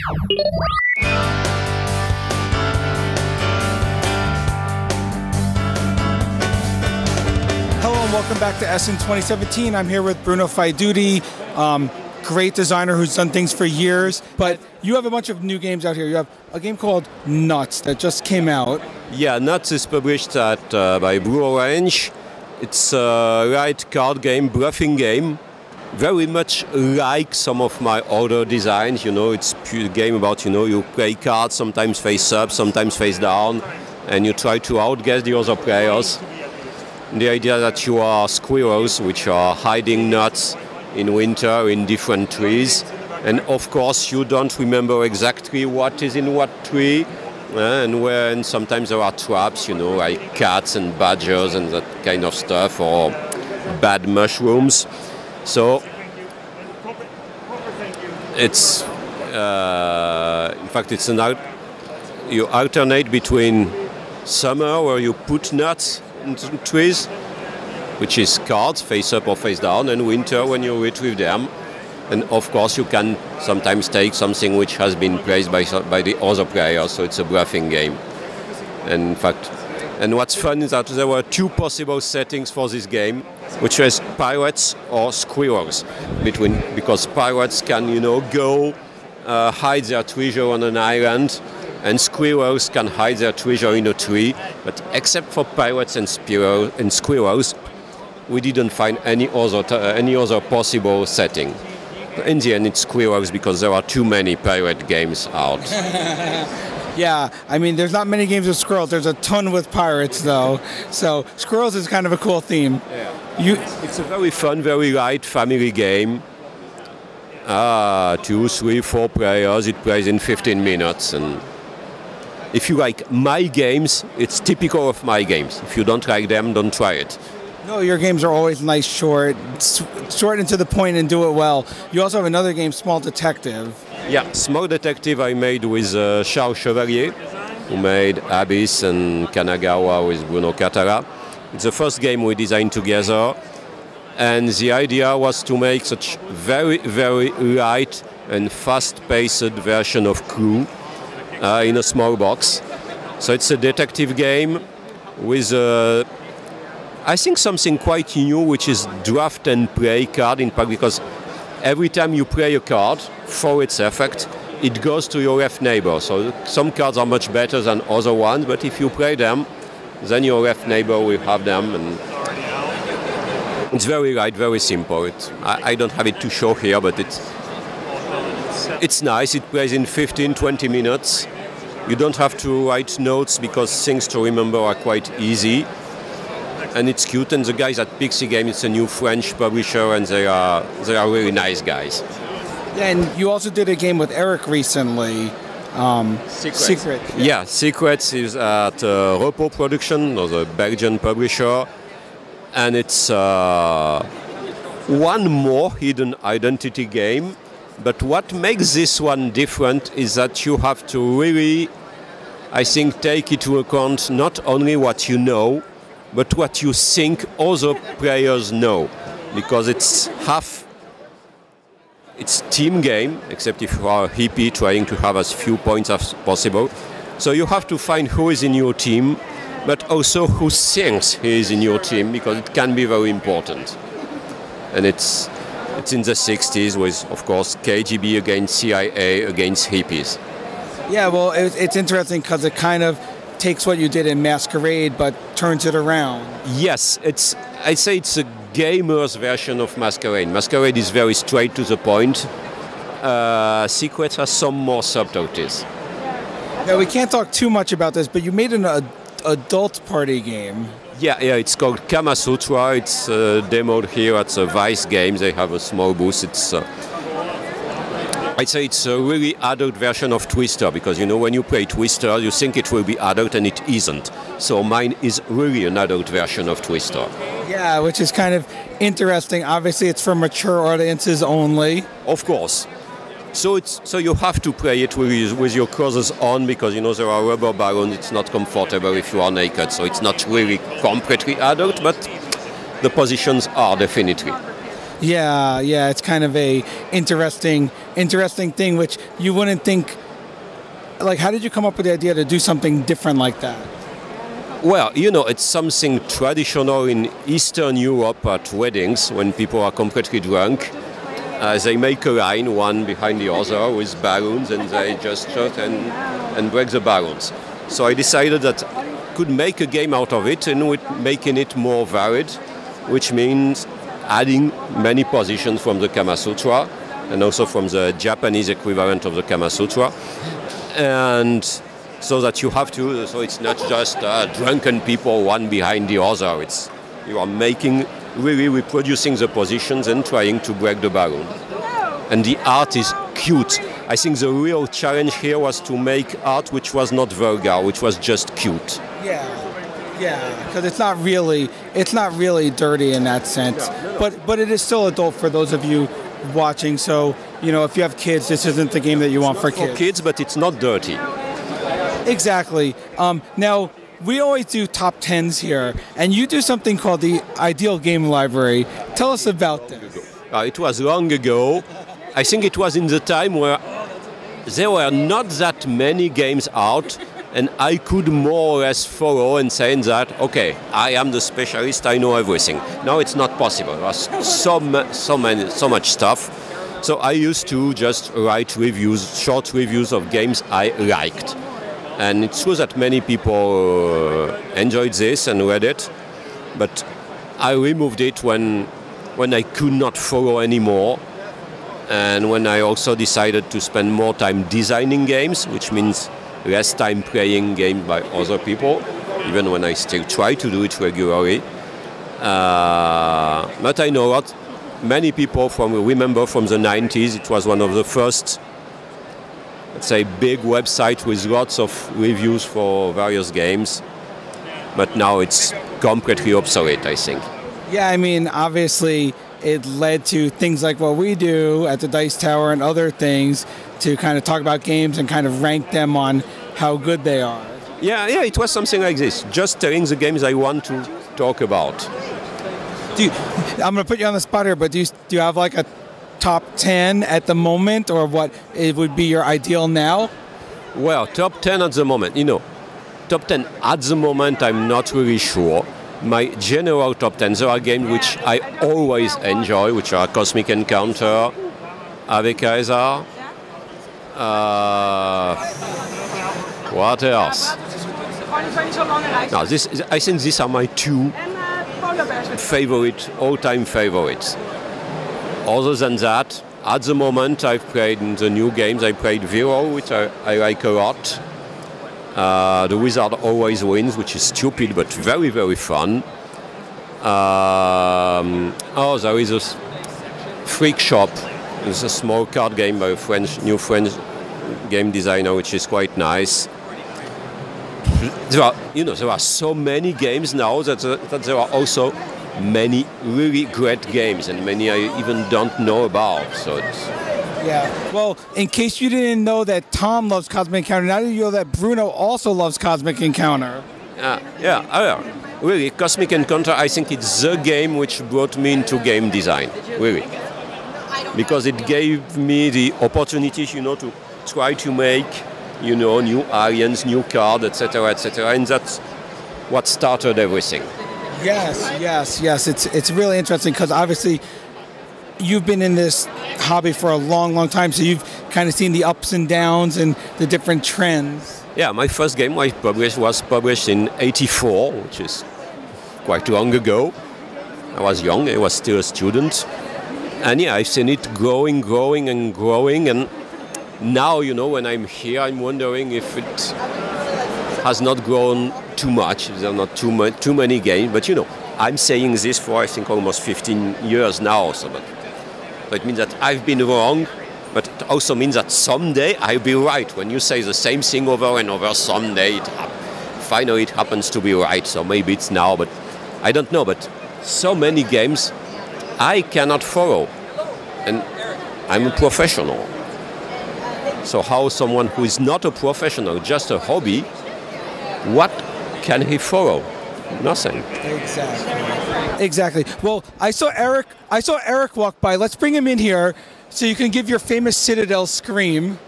Hello and welcome back to Essen 2017. I'm here with Bruno Faidutti, great designer who's done things for years. But you have a bunch of new games out here. You have a game called Nutz that just came out. Yeah, Nutz is published by Blue Orange. It's a light card game, bluffing game. Very much like some of my other designs. You know, it's a game about, you play cards, sometimes face up, sometimes face down, and you try to outguess the other players. The idea that you are squirrels, which are hiding nuts in winter in different trees. And of course, you don't remember exactly what is in what tree. And sometimes there are traps, like cats and badgers and that kind of stuff, or bad mushrooms. So it's, in fact, it's you alternate between summer where you put nuts into trees, which is cards, face up or face down, and winter when you retrieve them. And of course you can sometimes take something which has been placed by the other players, so it's a bluffing game. And in fact, and what's fun is that there were two possible settings for this game, which was pirates or squirrels, because pirates can, go hide their treasure on an island, and squirrels can hide their treasure in a tree. But except for pirates and squirrels, we didn't find any other possible setting. In the end, it's squirrels because there are too many pirate games out. Yeah, I mean, there's not many games with squirrels. There's a ton with pirates, though. So squirrels is kind of a cool theme. Yeah. It's a very fun, very light family game. 2, 3, 4 players. It plays in 15 minutes. And if you like my games, it's typical of my games. If you don't like them, don't try it. No, your games are always nice, short and to the point, and do it well. You also have another game, Small Detective. Yeah, Small Detective I made with Charles Chevalier, who made Abyss and Kanagawa with Bruno Catara. It's the first game we designed together, and the idea was to make such very, very light and fast-paced version of Clue in a small box. So it's a detective game with I think something quite new, which is draft and play card, in fact, because every time you play a card, for its effect, it goes to your left neighbor. So some cards are much better than other ones, but if you play them, then your left neighbor will have them. And it's very light, very simple. I don't have it to show here, but it's nice. It plays in 15-20 minutes. You don't have to write notes because things to remember are quite easy. And it's cute, and the guys at Pixie Game, it's a new French publisher, and they are really nice guys. Yeah, and you also did a game with Eric recently. Secret. Yeah, Secrets is at Repos Production, the Belgian publisher, and it's one more hidden identity game. But what makes this one different is that you have to really, I think, take into account not only what you know, but what you think other players know, because it's team game, except if you are a hippie trying to have as few points as possible. So you have to find who is in your team, but also who thinks he is in your team, because it can be very important. And it's in the 60s with, of course, KGB against CIA against hippies. Yeah, well, it's interesting because it kind of takes what you did in Masquerade but turns it around. Yes, I'd say it's a gamer's version of Masquerade. Masquerade is very straight to the point. Secrets has some more subtleties. Now, we can't talk too much about this, but you made an adult party game. Yeah, it's called Kama Sutra. It's demoed here at the Vice Games. They have a small booth. I'd say it's a really adult version of Twister, because when you play Twister, you think it will be adult, and it isn't. So mine is really an adult version of Twister. Yeah, which is kind of interesting. Obviously, it's for mature audiences only. Of course. So you have to play it with your clothes on, because there are rubber balloons. It's not comfortable if you are naked. So it's not really completely adult, but the positions are definitely. Yeah, yeah, it's kind of a interesting thing, which you wouldn't think. Like, how did you come up with the idea to do something different like that? Well, it's something traditional in Eastern Europe at weddings when people are completely drunk. They make a line, one behind the other, with balloons, and they just shoot and break the balloons. So I decided that I could make a game out of it, and with making it more varied, which means adding many positions from the Kama Sutra, and also from the Japanese equivalent of the Kama Sutra. And so that you have to, so it's not just drunken people one behind the other. You are really reproducing the positions and trying to break the balloon. And the art is cute. I think the real challenge here was to make art which was not vulgar, which was just cute. Yeah, because it's not really dirty in that sense. But it is still adult for those of you watching. So if you have kids, this isn't the game that you want for kids. For kids, but it's not dirty. Exactly. Now, we always do top 10s here, and you do something called the Ideal Game Library. Tell us about this. It was long ago. I think it was in the time where there were not that many games out, and I could more or less follow and say that, okay, I am the specialist, I know everything. Now it's not possible. There was so much stuff. So I used to just write reviews, short reviews of games I liked. And it's true that many people enjoyed this and read it, but I removed it when I could not follow anymore, and when I also decided to spend more time designing games, which means less time playing games by other people, even when I still try to do it regularly. But I know what many people remember from the 90s. It was one of the first, let's say, big website with lots of reviews for various games, but now it's completely obsolete, I think. Yeah, I mean, obviously it led to things like what we do at the Dice Tower and other things to kind of talk about games and kind of rank them on how good they are. Yeah, it was something like this, just telling the games I want to talk about. I'm going to put you on the spot here, but do you have like a top 10 at the moment, or what it would be your ideal now? Well, top 10 at the moment. Top 10 at the moment, I'm not really sure. My general top 10, there are games which I always enjoy, which are Cosmic Encounter, Ave Caesar, what else? Now, I think these are my two all-time favorites. Other than that, at the moment, I've played in the new games. I played Vero, which I like a lot. The Wizard Always Wins, which is stupid but very, very fun. There is a Freak Shop. It's a small card game by a new French game designer, which is quite nice. There are so many games now that there are also many really great games, and many I even don't know about. So yeah. Well, in case you didn't know that Tom loves Cosmic Encounter, now you know that Bruno also loves Cosmic Encounter. Really, Cosmic Encounter, I think it's the game which brought me into game design, really. Because it gave me the opportunity, to try to make, new aliens, new cards, etc., and that's what started everything. Yes. It's really interesting because obviously you've been in this hobby for a long, long time, so you've kind of seen the ups and downs and the different trends. Yeah, my first game was published in '84, which is quite long ago. I was young, I was still a student. And yeah, I've seen it growing, and now, when I'm here, I'm wondering if it has not grown too much. There are not too many games, but I'm saying this for I think almost 15 years now. So it means that I've been wrong, but it also means that someday I'll be right. When you say the same thing over and over, someday finally it happens to be right. So maybe it's now, but I don't know. But so many games I cannot follow, and I'm a professional. So how someone who is not a professional, just a hobby, what can he follow? nothing. Exactly. Well, I saw Eric walk by. Let's bring him in here so you can give your famous Citadel scream.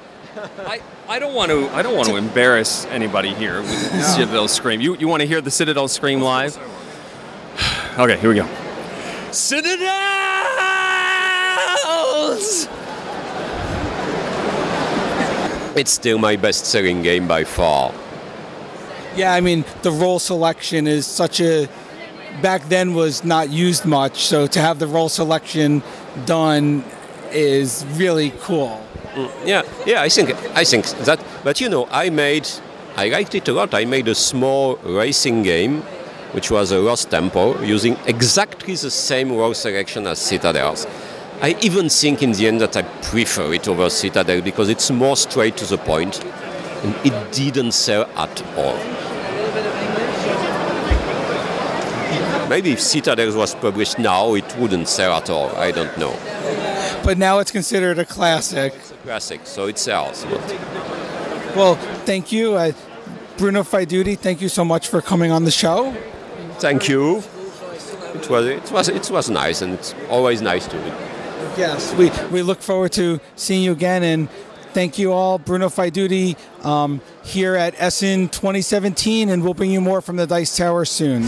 I don't want to embarrass anybody here with the Citadel scream. You want to hear the Citadel scream live? Okay, here we go. Citadels! It's still my best-selling game by far. Yeah, I mean, the role selection is back then was not used much, so to have the role selection done is really cool. Yeah, I think that. But I liked it a lot. I made a small racing game, which was a Lost Temple, using exactly the same role selection as Citadels. I even think in the end that I prefer it over Citadel because it's more straight to the point, and it didn't sell at all. Maybe if Citadel was published now, it wouldn't sell at all. I don't know. But now it's considered a classic. It's a classic, so it sells. Well, thank you. Bruno Faidutti, thank you so much for coming on the show. Thank you. It was nice, and it's always nice to me. Yes, we look forward to seeing you again, and thank you all. Bruno Faidutti here at Essen 2017, and we'll bring you more from the Dice Tower soon.